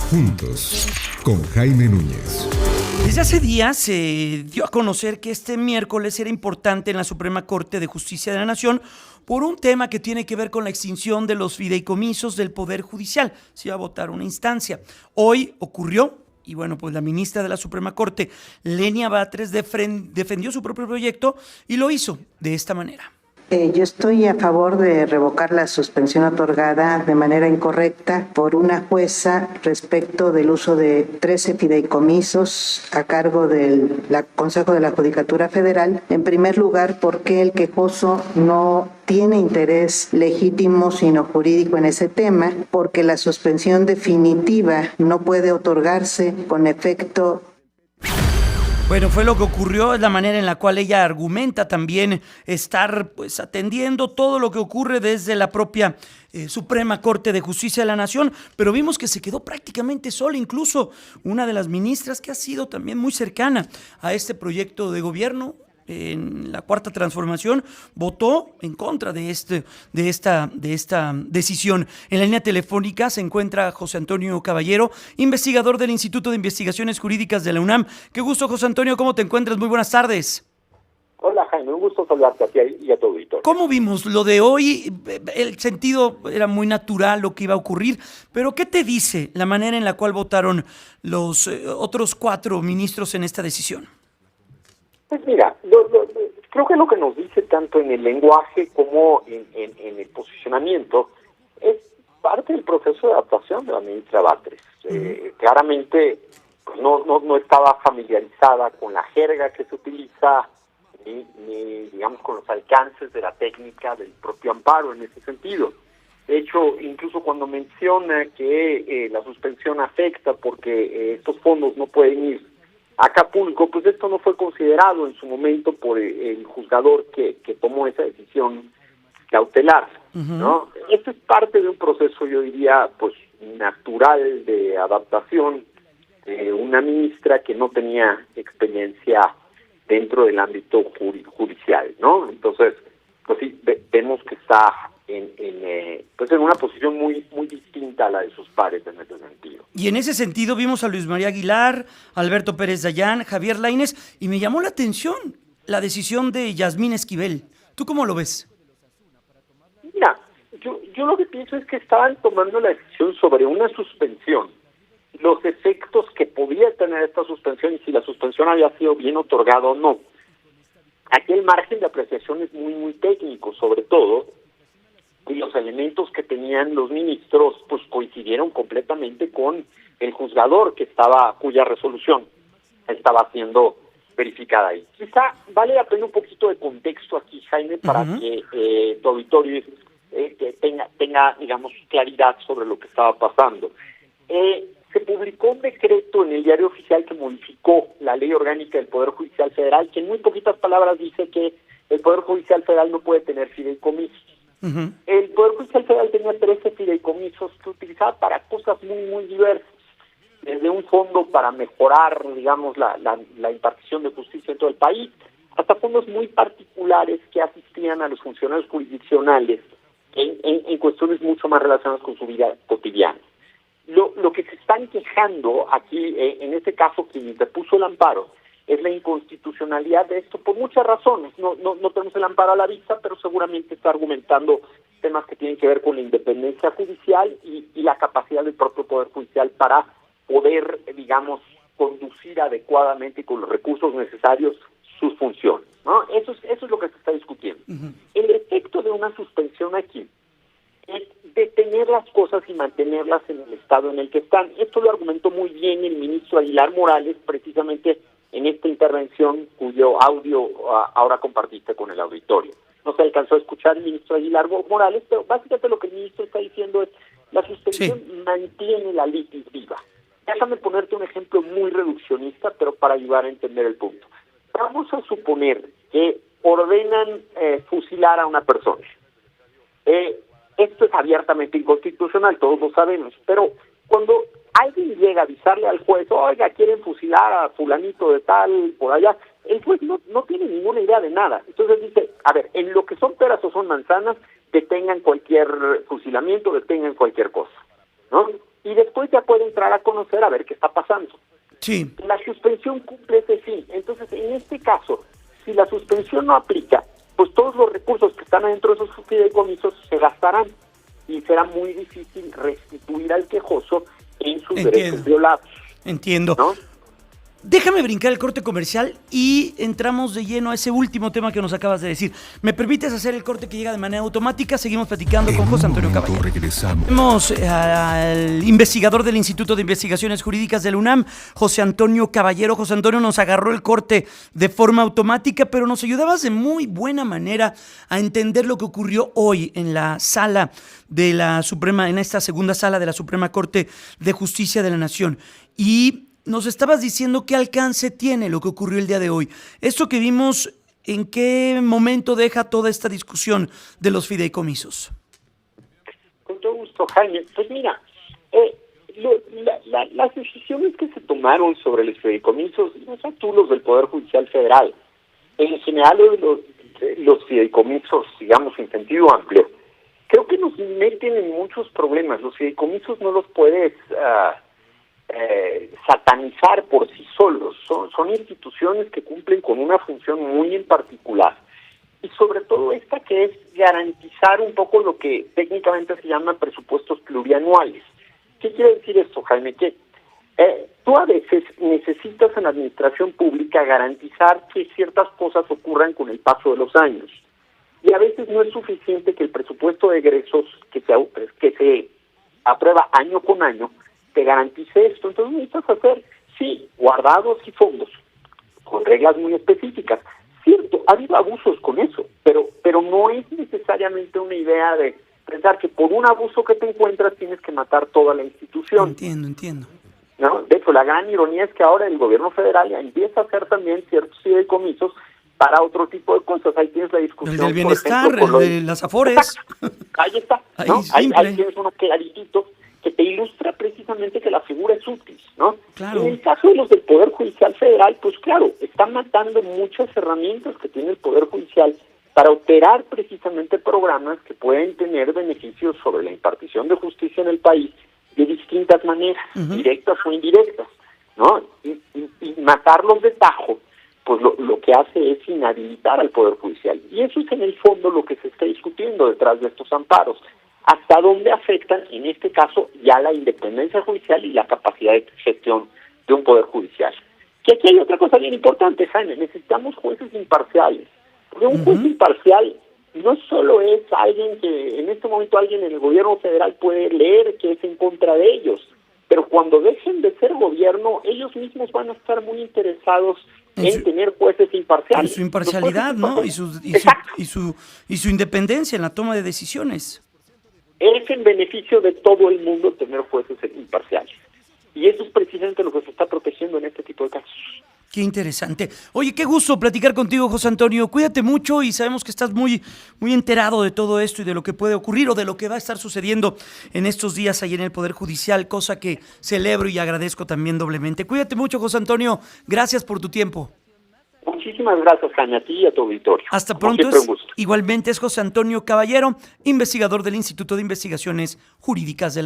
Juntos, con Jaime Núñez. Desde hace días se dio a conocer que este miércoles era importante en la Suprema Corte de Justicia de la Nación por un tema que tiene que ver con la extinción de los fideicomisos del Poder Judicial. Se iba a votar una instancia. Hoy ocurrió y bueno, pues la ministra de la Suprema Corte, Lenia Batres, defendió su propio proyecto y lo hizo de esta manera. Yo estoy a favor de revocar la suspensión otorgada de manera incorrecta por una jueza respecto del uso de 13 fideicomisos a cargo del Consejo de la Judicatura Federal. En primer lugar, porque el quejoso no tiene interés legítimo sino jurídico en ese tema, porque la suspensión definitiva no puede otorgarse con efecto. Bueno, fue lo que ocurrió, es la manera en la cual ella argumenta también estar pues atendiendo todo lo que ocurre desde la propia Suprema Corte de Justicia de la Nación, pero vimos que se quedó prácticamente sola, incluso una de las ministras que ha sido también muy cercana a este proyecto de gobierno en la Cuarta Transformación, votó en contra de esta decisión. En la línea telefónica se encuentra José Antonio Caballero, investigador del Instituto de Investigaciones Jurídicas de la UNAM. Qué gusto, José Antonio, ¿cómo te encuentras? Muy buenas tardes. Hola, Jaime, un gusto saludarte a ti y a tu auditorio. ¿Cómo vimos lo de hoy? El sentido era muy natural lo que iba a ocurrir, pero ¿qué te dice la manera en la cual votaron los otros 4 ministros en esta decisión? Pues mira, creo que lo que nos dice tanto en el lenguaje como en el posicionamiento es parte del proceso de adaptación de la ministra Batres. Claramente pues no estaba familiarizada con la jerga que se utiliza, ni digamos con los alcances de la técnica del propio amparo en ese sentido. De hecho, incluso cuando menciona que la suspensión afecta porque estos fondos no pueden ir a Acapulco, pues esto no fue considerado en su momento por el juzgador que tomó esa decisión cautelar, ¿no? Esto es parte de un proceso, yo diría, pues natural de adaptación de una ministra que no tenía experiencia dentro del ámbito judicial, ¿no? Entonces, pues sí, vemos que está en una posición muy distinta a la de sus pares en ese sentido. Y en ese sentido vimos a Luis María Aguilar, Alberto Pérez Dayán, Javier Lainez, y me llamó la atención la decisión de Yasmín Esquivel. ¿Tú cómo lo ves? Mira, yo lo que pienso es que estaban tomando la decisión sobre una suspensión, los efectos que podía tener esta suspensión y si la suspensión había sido bien otorgada o no. Aquí el margen de apreciación es muy técnico, sobre todo, y los elementos que tenían los ministros pues coincidieron completamente con el juzgador cuya resolución estaba siendo verificada ahí. Quizá vale la pena un poquito de contexto aquí, Jaime, para que tu auditorio tenga, digamos, claridad sobre lo que estaba pasando. Se publicó un decreto en el Diario Oficial que modificó la Ley Orgánica del Poder Judicial Federal, que en muy poquitas palabras dice que el Poder Judicial Federal no puede tener fideicomisos. El Poder Judicial Federal tenía 13 fideicomisos que utilizaba para cosas muy diversas, desde un fondo para mejorar, digamos, la impartición de justicia en todo el país, hasta fondos muy particulares que asistían a los funcionarios jurisdiccionales en cuestiones mucho más relacionadas con su vida cotidiana. Lo que se están quejando aquí, en este caso, quien interpuso el amparo, es la inconstitucionalidad de esto por muchas razones. No tenemos el amparo a la vista, pero seguramente está argumentando temas que tienen que ver con la independencia judicial y la capacidad del propio Poder Judicial para poder, digamos, conducir adecuadamente y con los recursos necesarios sus funciones, ¿no? Eso es lo que se está discutiendo. El efecto de una suspensión aquí es detener las cosas y mantenerlas en el estado en el que están. Esto lo argumentó muy bien el ministro Aguilar Morales, precisamente en esta intervención cuyo audio ahora compartiste con el auditorio. No se alcanzó a escuchar el ministro Aguilar Morales, pero básicamente lo que el ministro está diciendo es la suspensión mantiene la litis viva. Déjame ponerte un ejemplo muy reduccionista, pero para ayudar a entender el punto. Vamos a suponer que ordenan fusilar a una persona. Esto es abiertamente inconstitucional, todos lo sabemos, pero cuando alguien llega a avisarle al juez, oiga, quieren fusilar a fulanito de tal, por allá, el juez no tiene ninguna idea de nada. Entonces dice, a ver, en lo que son peras o son manzanas, detengan cualquier fusilamiento, detengan cualquier cosa, ¿no? y después ya puede entrar a conocer a ver qué está pasando. Sí. La suspensión cumple ese fin. Entonces, en este caso, si la suspensión no aplica, pues todos los recursos que están adentro de esos fideicomisos se gastarán y será muy difícil restituir al quejoso en sus derechos violados. Entiendo. ¿No? Déjame brincar el corte comercial y entramos de lleno a ese último tema que nos acabas de decir. ¿Me permites hacer el corte que llega de manera automática? Seguimos platicando con José Antonio Caballero. Regresamos. Tenemos al investigador del Instituto de Investigaciones Jurídicas de la UNAM, José Antonio Caballero. José Antonio nos agarró el corte de forma automática, pero nos ayudabas de muy buena manera a entender lo que ocurrió hoy en la sala de la Suprema, en esta segunda sala de la Suprema Corte de Justicia de la Nación. Y nos estabas diciendo qué alcance tiene lo que ocurrió el día de hoy. Esto que vimos, ¿en qué momento deja toda esta discusión de los fideicomisos? Con todo gusto, Jaime. Pues mira, las decisiones que se tomaron sobre los fideicomisos, no son tú los del Poder Judicial Federal, en general los fideicomisos, digamos, en sentido amplio, creo que nos meten en muchos problemas. Los fideicomisos no los puedes satanizar por sí solos. Son instituciones que cumplen con una función muy en particular, y sobre todo esta que es garantizar un poco lo que técnicamente se llama presupuestos plurianuales. ¿Qué quiere decir esto, Jaime? Que tú a veces necesitas en la administración pública garantizar que ciertas cosas ocurran con el paso de los años, y a veces no es suficiente que el presupuesto de egresos que se aprueba año con año te garantice esto. Entonces necesitas hacer, sí, guardados y fondos, con reglas muy específicas. Cierto, ha habido abusos con eso, pero no es necesariamente una idea de pensar que por un abuso que te encuentras tienes que matar toda la institución. Entiendo. ¿No? De hecho, la gran ironía es que ahora el gobierno federal ya empieza a hacer también ciertos fideicomisos para otro tipo de cosas. Ahí tienes la discusión. El del bienestar, por ejemplo, el de las afores. Exacto. Ahí está, ¿no? Ahí tienes uno claritito que te ilustra precisamente que la figura es útil, ¿no? Claro. En el caso de los del Poder Judicial Federal, pues claro, están matando muchas herramientas que tiene el Poder Judicial para operar precisamente programas que pueden tener beneficios sobre la impartición de justicia en el país de distintas maneras, directas o indirectas, ¿no? Y matarlos de tajo, pues lo que hace es inhabilitar al Poder Judicial. Y eso es en el fondo lo que se está discutiendo detrás de estos amparos. Hasta dónde afectan, en este caso, ya la independencia judicial y la capacidad de gestión de un Poder Judicial. Que aquí hay otra cosa bien importante, Jaime, necesitamos jueces imparciales. Porque un juez imparcial no solo es alguien que, en este momento alguien en el gobierno federal puede leer que es en contra de ellos, pero cuando dejen de ser gobierno, ellos mismos van a estar muy interesados en tener jueces imparciales. Y su imparcialidad, ¿no? Y su independencia en la toma de decisiones. Es en beneficio de todo el mundo tener jueces imparciales. Y eso es precisamente lo que se está protegiendo en este tipo de casos. Qué interesante. Oye, qué gusto platicar contigo, José Antonio. Cuídate mucho y sabemos que estás muy enterado de todo esto y de lo que puede ocurrir o de lo que va a estar sucediendo en estos días ahí en el Poder Judicial, cosa que celebro y agradezco también doblemente. Cuídate mucho, José Antonio. Gracias por tu tiempo. Muchísimas gracias, Jaime, a ti y a tu auditorio. Hasta pronto. Igualmente es José Antonio Caballero, investigador del Instituto de Investigaciones Jurídicas de la UNAM.